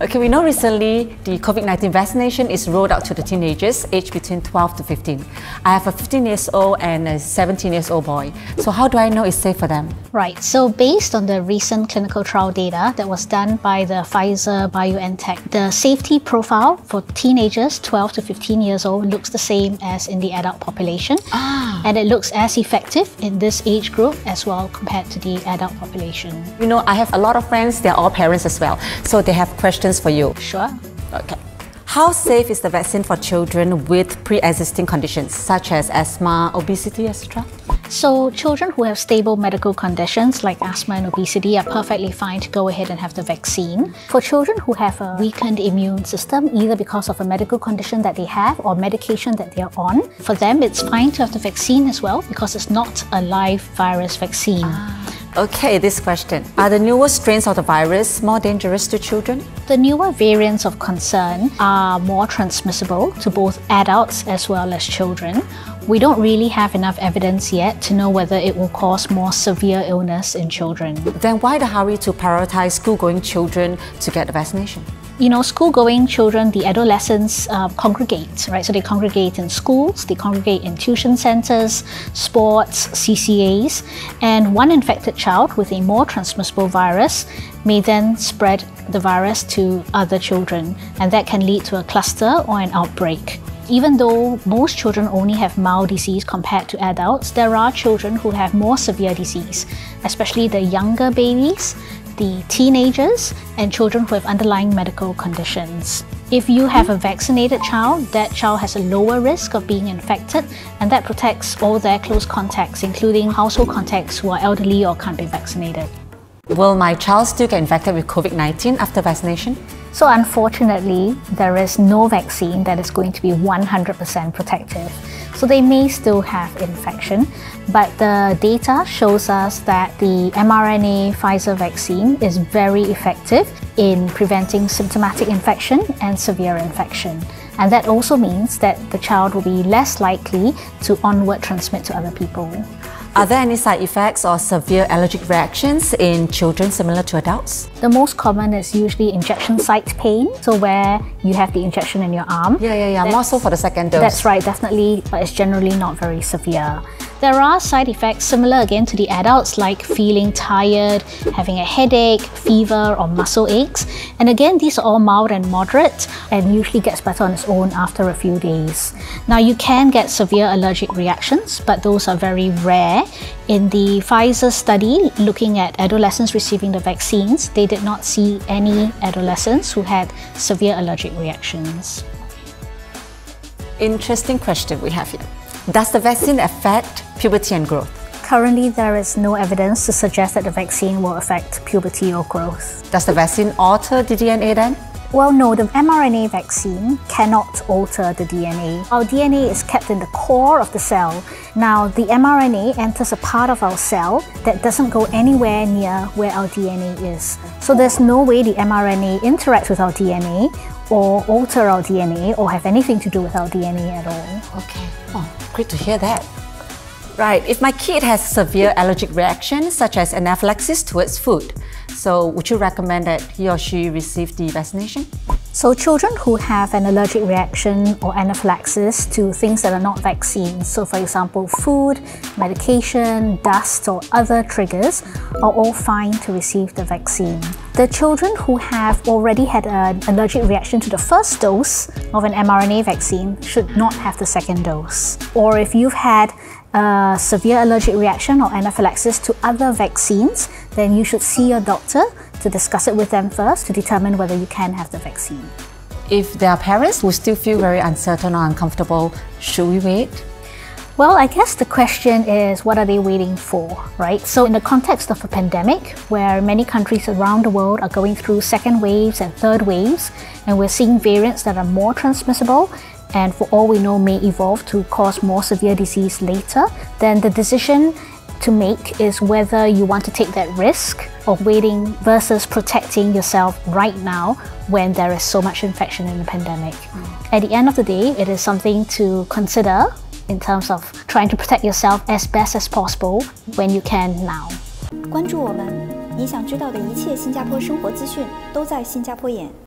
Okay, we know recently the COVID-19 vaccination is rolled out to the teenagers aged between 12 to 15. I have a 15-year-old and a 17-year-old boy. So how do I know it's safe for them? Right, so based on the recent clinical trial data that was done by the Pfizer-BioNTech, the safety profile for teenagers 12 to 15 years old looks the same as in the adult population. And it looks as effective in this age group as well compared to the adult population. You know, I have a lot of friends, they're all parents as well. So they have questions for you. Sure. Okay. How safe is the vaccine for children with pre-existing conditions such as asthma, obesity, etc.? So children who have stable medical conditions like asthma and obesity are perfectly fine to go ahead and have the vaccine. For children who have a weakened immune system, either because of a medical condition that they have or medication that they're on, for them it's fine to have the vaccine as well because it's not a live virus vaccine. Okay, this question. Are the newer strains of the virus more dangerous to children? The newer variants of concern are more transmissible to both adults as well as children. We don't really have enough evidence yet to know whether it will cause more severe illness in children. Then why the hurry to prioritize school-going children to get the vaccination? You know, school-going children, the adolescents congregate, right? So they congregate in schools, they congregate in tuition centers, sports, CCAs, and one infected child with a more transmissible virus may then spread the virus to other children, and that can lead to a cluster or an outbreak. Even though most children only have mild disease compared to adults, there are children who have more severe disease, especially the younger babies, the teenagers, and children who have underlying medical conditions. If you have a vaccinated child, that child has a lower risk of being infected, and that protects all their close contacts, including household contacts who are elderly or can't be vaccinated. Will my child still get infected with COVID-19 after vaccination? So unfortunately, there is no vaccine that is going to be 100% protective. So they may still have infection, but the data shows us that the mRNA Pfizer vaccine is very effective in preventing symptomatic infection and severe infection. And that also means that the child will be less likely to onward transmit to other people. Are there any side effects or severe allergic reactions in children similar to adults? The most common is usually injection site pain, so where you have the injection in your arm. Yeah. More so for the second dose. That's right, definitely, but it's generally not very severe. There are side effects similar again to the adults, like feeling tired, having a headache, fever, or muscle aches. And again, these are all mild and moderate and usually gets better on its own after a few days. Now, you can get severe allergic reactions, but those are very rare. In the Pfizer study looking at adolescents receiving the vaccines, they did not see any adolescents who had severe allergic reactions. Interesting question we have here. Does the vaccine affect puberty and growth? Currently, there is no evidence to suggest that the vaccine will affect puberty or growth. Does the vaccine alter the DNA then? Well, no, the mRNA vaccine cannot alter the DNA. Our DNA is kept in the core of the cell. Now, the mRNA enters a part of our cell that doesn't go anywhere near where our DNA is. So there's no way the mRNA interacts with our DNA or alter our DNA or have anything to do with our DNA at all. Okay. Oh, great to hear that. Right, if my kid has severe allergic reactions such as anaphylaxis towards food, so would you recommend that he or she receive the vaccination? So children who have an allergic reaction or anaphylaxis to things that are not vaccines, so for example food, medication, dust or other triggers, are all fine to receive the vaccine. The children who have already had an allergic reaction to the first dose of an mRNA vaccine should not have the second dose. Or if you've had a severe allergic reaction or anaphylaxis to other vaccines, then you should see your doctor to discuss it with them first to determine whether you can have the vaccine. If there are parents who still feel very uncertain or uncomfortable, should we wait? Well, I guess the question is, what are they waiting for, right? So in the context of a pandemic, where many countries around the world are going through second waves and third waves, and we're seeing variants that are more transmissible, and for all we know may evolve to cause more severe disease later, then the decision to make is whether you want to take that risk of waiting versus protecting yourself right now when there is so much infection in the pandemic. At the end of the day, it is something to consider in terms of trying to protect yourself as best as possible when you can now. 关注我们，你想知道的一切新加坡生活资讯都在新加坡眼。